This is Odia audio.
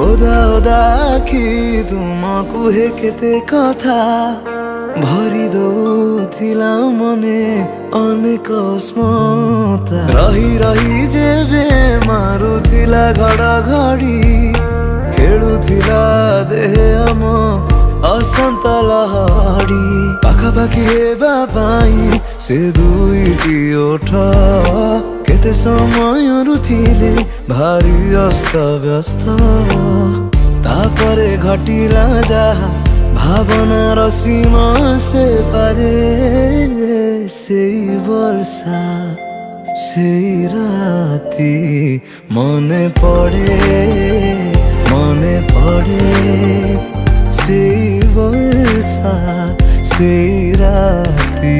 ଓଦା ଓଦା ଆଖି ତୁମକୁ ହେ କେତେ କଥା ଭରି ଦଉଥିଲା ମନେ ଅନେକ ସ୍ମୃତି ରହି ରହି ଯେବେ ମାରୁଥିଲା ଘଡ଼ଘଡ଼ି ଖେଳୁଥିଲା ଦେହ ଆମ ଅଶାନ୍ତ ଲହଡ଼ି ପାଖାପାଖି ହେବା ପାଇଁ ସେ ଦୁଇଟି ଓଠ କେତେ ସମୟରୁ ଥିଲେ ଭାରି ଅସ୍ତବ୍ୟସ୍ତ ତାପରେ ଘଟିଲା ଯାହା ଭାବନାର ସୀମା ସେ ପାରେ ସେଇ ବର୍ଷା ସେଇ ରାତି ମନେ ପଡ଼େ ସେଇ ବର୍ଷା ସେଇ ରାତି